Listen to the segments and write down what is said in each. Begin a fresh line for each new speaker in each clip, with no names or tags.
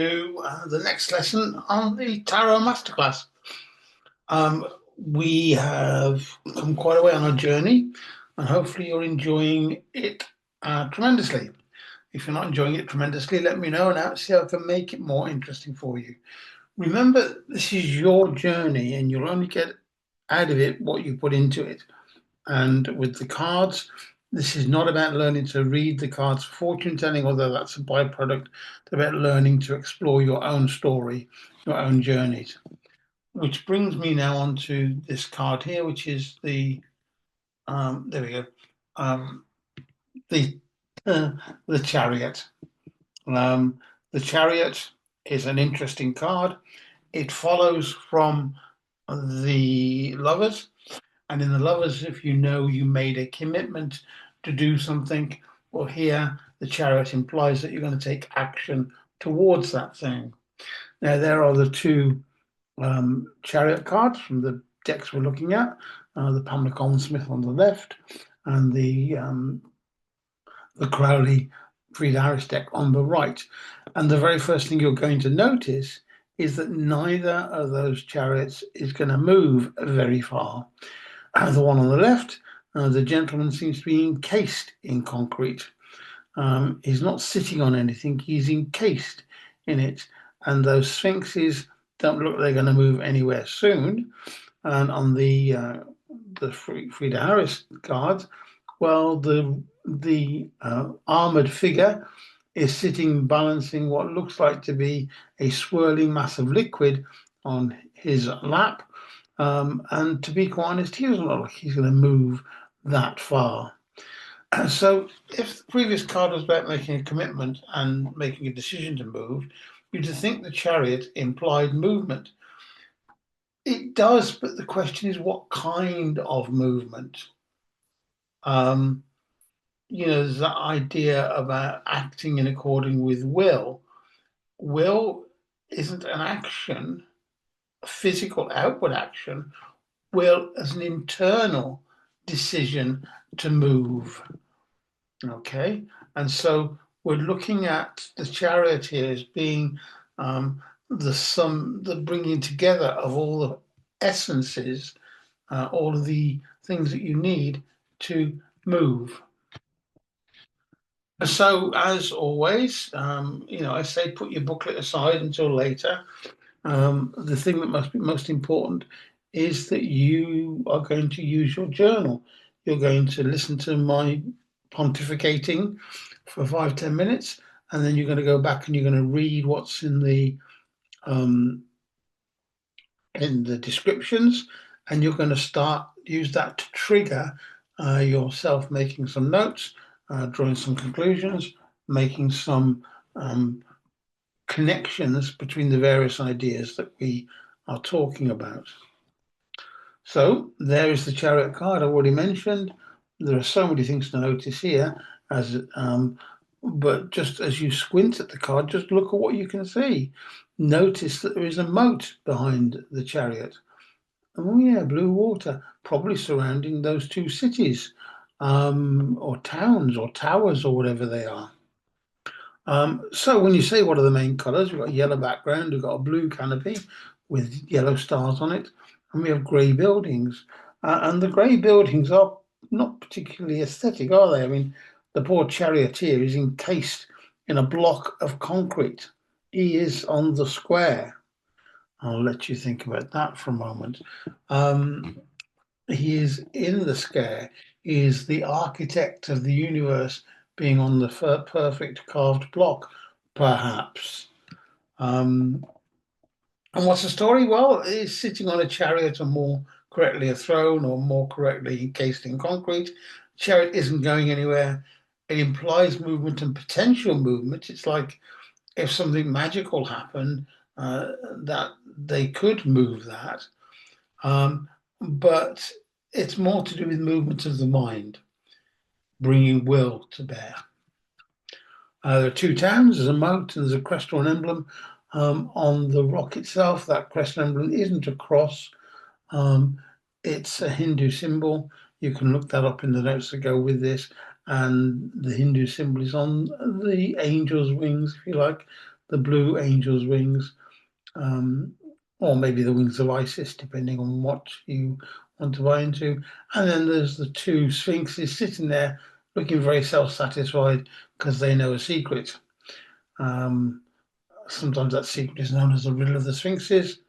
To the next lesson on the Tarot Masterclass. We have come quite a way on our journey, and hopefully you're enjoying it tremendously. If you're not enjoying it tremendously, let me know and I'll see how I can make it more interesting for you. Remember, this is your journey, and you'll only get out of it what you put into it. And with the cards, this is not about learning to read the cards for fortune telling, although that's a byproduct. It's about learning to explore your own story, your own journeys. Which brings me now on to this card here, which is there we go, um, the uh, the Chariot. Um, the Chariot is an interesting card. It follows from the Lovers. And in the Lovers, if you know you made a commitment to do something, well, here the Chariot implies that you're going to take action towards that thing. Now, there are the two Chariot cards from the decks we're looking at, the Pamela Colman Smith on the left, and the Crowley Frida Harris deck on the right. And the very first thing you're going to notice is that neither of those chariots is going to move very far. The one on the left, the gentleman seems to be encased in concrete. He's not sitting on anything, he's encased in it. And those sphinxes don't look like they're going to move anywhere soon. And on the Frida Harris cards, well, the armored figure is sitting balancing what looks like to be a swirling mass of liquid on his lap. And to be quite honest, he doesn't look like he's going to move that far. So, if the previous card was about making a commitment and making a decision to move, you'd think the chariot implied movement. It does, but the question is what kind of movement? Um, there's that idea about acting in according with will. Will isn't an action, a physical outward action. Will is an internal decision to move. Okay, and so we're looking at the chariot here as being the sum, the bringing together of all the essences, all of the things that you need to move. So, as always, I say put your booklet aside until later. The thing that must be most important is that you are going to use your journal. You're going to listen to my pontificating for 5, 10 minutes, and then you're going to go back and you're going to read what's um, in the descriptions, and you're going to start use that to trigger yourself making some notes, drawing some conclusions, making some connections between the various ideas that we are talking about. So there is the Chariot card I already mentioned. There are so many things to notice here, but just as you squint at the card, just look at what you can see. Notice that there is a moat behind the Chariot. Oh yeah, blue water, probably surrounding those two cities, or towns, or towers, or whatever they are. So when you say what are the main colours, we've got a yellow background, we've got a blue canopy with yellow stars on it, and we have grey buildings. And the grey buildings are not particularly aesthetic, are they? I mean, the poor charioteer is encased in a block of concrete. He is on the square. I'll let you think about that for a moment. He is in the square. He is the architect of the universe being on the perfect carved block, perhaps. Um, and what's the story? Well, he's sitting on a chariot, or more correctly, a throne, or more correctly, encased in concrete. Chariot isn't going anywhere. It implies movement and potential movement. It's like if something magical happened, that they could move that. But it's more to do with movement of the mind, bringing will to bear. There are two towns, there's a moat and there's a crest or an emblem on the rock itself. That crest emblem isn't a cross, it's a Hindu symbol. You can look that up in the notes that go with this. And the Hindu symbol is on the angel's wings, if you like. the blue angel's wings, um, or maybe the wings of Isis, depending on what you want to buy into. And then there's the two sphinxes sitting there looking very self-satisfied because they know a secret. Um, Sometimes that secret is known as the riddle of the sphinxes.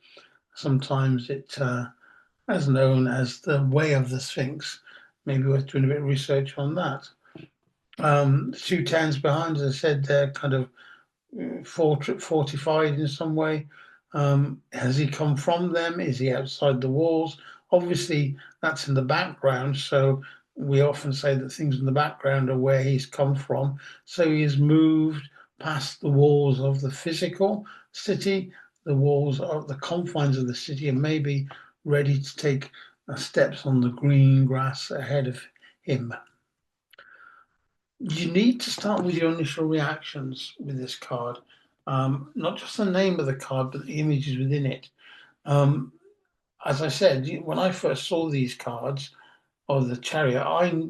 Sometimes it is known as the way of the sphinx. Maybe worth doing a bit of research on that. The two towns behind, as I said, they're kind of fortified in some way. Has he come from them? Is he outside the walls? Obviously, that's in the background. So we often say that things in the background are where he's come from. So he has moved past the walls of the physical city, the walls of the confines of the city, and maybe ready to take steps on the green grass ahead of him. You need to start with your initial reactions with this card. Not just the name of the card, but the images within it. Um, as I said, when I first saw these cards of the Chariot, I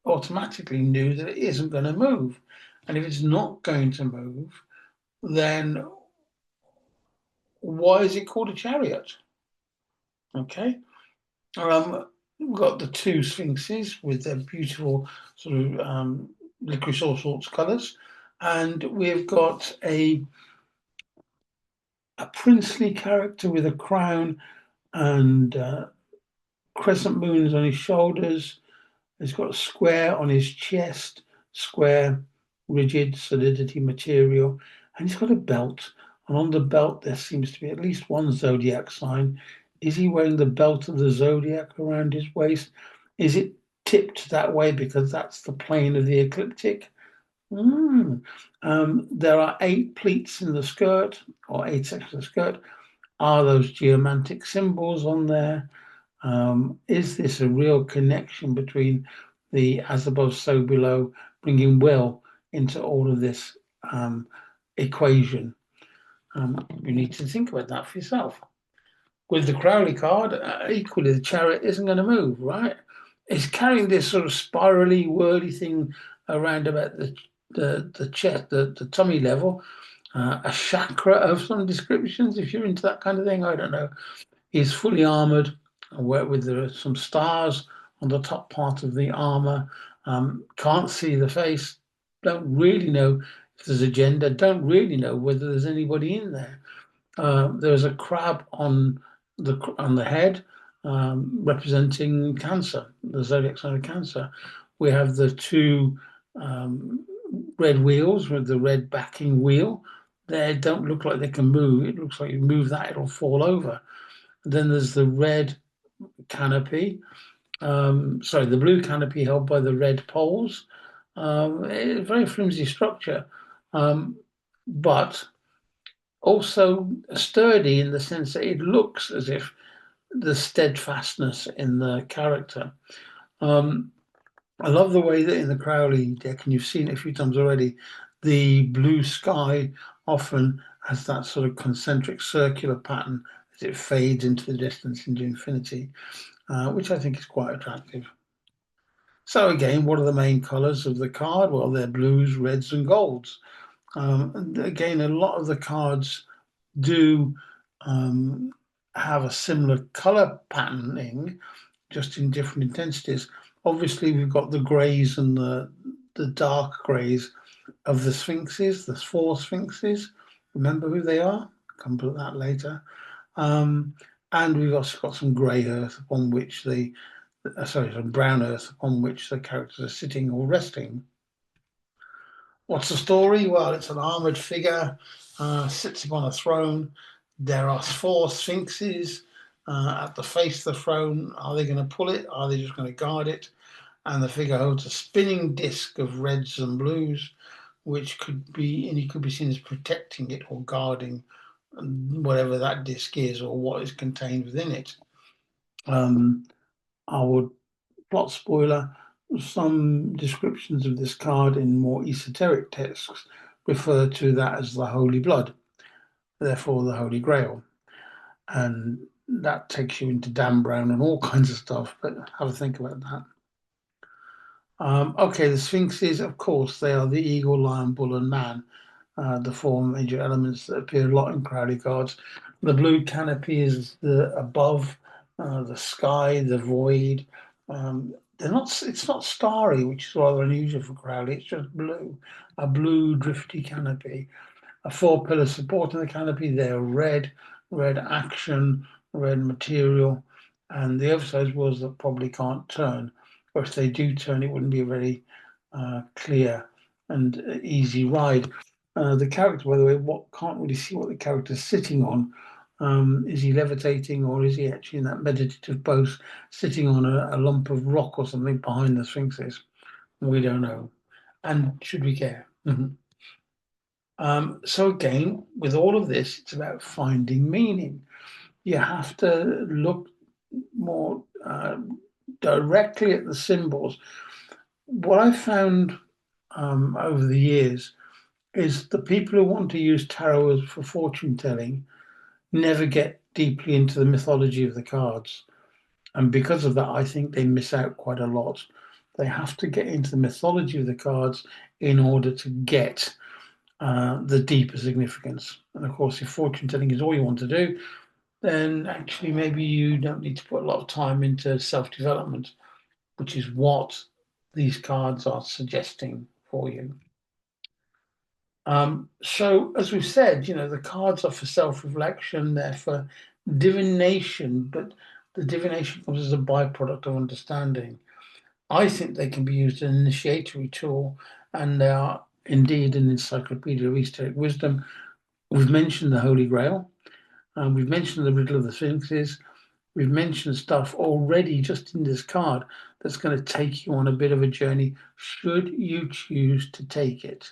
automatically knew that it isn't going to move. And if it's not going to move, then why is it called a chariot? Okay. We've got the two sphinxes with their beautiful sort of licorice all sorts colours. And we've got a princely character with a crown and crescent moons on his shoulders. He's got a square on his chest, square, rigid, solidity material, and he's got a belt. And on the belt, there seems to be at least one zodiac sign. Is he wearing the belt of the zodiac around his waist? Is it tipped that way because that's the plane of the ecliptic? Mm. There are 8 pleats in the skirt, or 8 sections of the skirt. Are those geomantic symbols on there? Is this a real connection between the as above, so below, bringing will into all of this equation? You need to think about that for yourself. With the Crowley card, equally, the chariot isn't going to move, right? It's carrying this sort of spirally, whirly thing around about the chest, the tummy level, a chakra of some descriptions, if you're into that kind of thing. I don't know. He's fully armored, with some stars on the top part of the armor. Can't see the face. Don't really know if there's a gender. Don't really know whether there's anybody in there. There's a crab on the head, representing Cancer, the zodiac sign of Cancer. We have the two um, red wheels with the red backing wheel. They don't look like they can move. It looks like you move that, it'll fall over. Then there's the red canopy. Sorry, the blue canopy held by the red poles. A very flimsy structure, but also sturdy in the sense that it looks as if the steadfastness in the character. Um, I love the way that in the Crowley deck, and you've seen it a few times already, the blue sky often has that sort of concentric circular pattern as it fades into the distance into infinity, which I think is quite attractive. So again, what are the main colours of the card? Well, they're blues, reds, and golds. And again, a lot of the cards do um, have a similar colour patterning, just in different intensities. Obviously, we've got the greys and the dark greys of the sphinxes, the 4 sphinxes. Remember who they are? Come to that later. And we've also got some grey earth upon which some brown earth upon which the characters are sitting or resting. What's the story? Well, it's an armored figure, sits upon a throne. There are 4 sphinxes at the face of the throne. Are they going to pull it? Are they just going to guard it? And the figure holds a spinning disc of reds and blues, which could be, and he could be seen as protecting it or guarding whatever that disc is or what is contained within it. I would plot spoiler. Some descriptions of this card in more esoteric texts refer to that as the Holy Blood, therefore the Holy Grail. And that takes you into Dan Brown and all kinds of stuff, but have a think about that. Okay, the Sphinxes, of course, they are the eagle, lion, bull, and man. the four major elements that appear a lot in Crowley cards. The blue canopy is the above, the sky, the void. They're not. It's not starry, which is rather unusual for Crowley. It's just blue, a blue drifty canopy. A four-pillar support in the canopy. They're red, red action, red material, and the oversized wheels that probably can't turn, or if they do turn, it wouldn't be a very clear and easy ride. The character, by the way, what can't really see what the character's sitting on. Is he levitating, or is he actually in that meditative pose, sitting on a lump of rock or something behind the sphinxes? We don't know. And should we care? So again, with all of this, it's about finding meaning. You have to look more directly at the symbols. What I found over the years is the people who want to use tarot for fortune telling never get deeply into the mythology of the cards. And because of that, I think they miss out quite a lot. They have to get into the mythology of the cards in order to get the deeper significance. And of course, if fortune telling is all you want to do, then actually maybe you don't need to put a lot of time into self development, which is what these cards are suggesting for you. So, as we've said, the cards are for self reflection, they're for divination, but the divination comes as a byproduct of understanding. I think they can be used as an initiatory tool, and they are indeed an encyclopedia of esoteric wisdom. We've mentioned the Holy Grail, we've mentioned the Riddle of the Sphinxes, we've mentioned stuff already just in this card that's going to take you on a bit of a journey, should you choose to take it.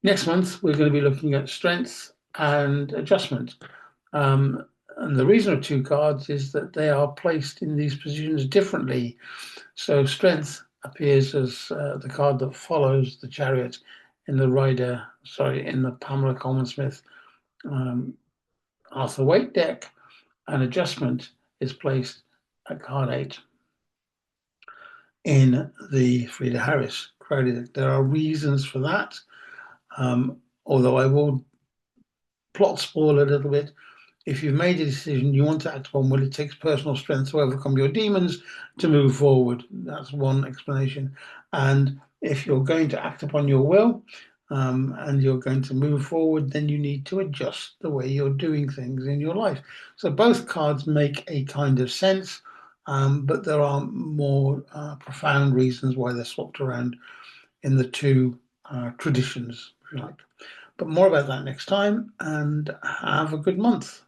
Next month, we're going to be looking at strength and adjustment. And the reason of two cards is that they are placed in these positions differently. So strength appears as the card that follows the Chariot in the Pamela Coleman Smith Arthur Waite deck, and adjustment is placed at card 8 in the Frida Harris Crowley deck. There are reasons for that, although I will plot spoil a little bit. If you've made a decision you want to act upon, well, it takes personal strength to overcome your demons to move forward. That's one explanation. And if you're going to act upon your will and you're going to move forward, then you need to adjust the way you're doing things in your life. So both cards make a kind of sense, but there are more profound reasons why they're swapped around in the two traditions, if you like. But more about that next time, and have a good month.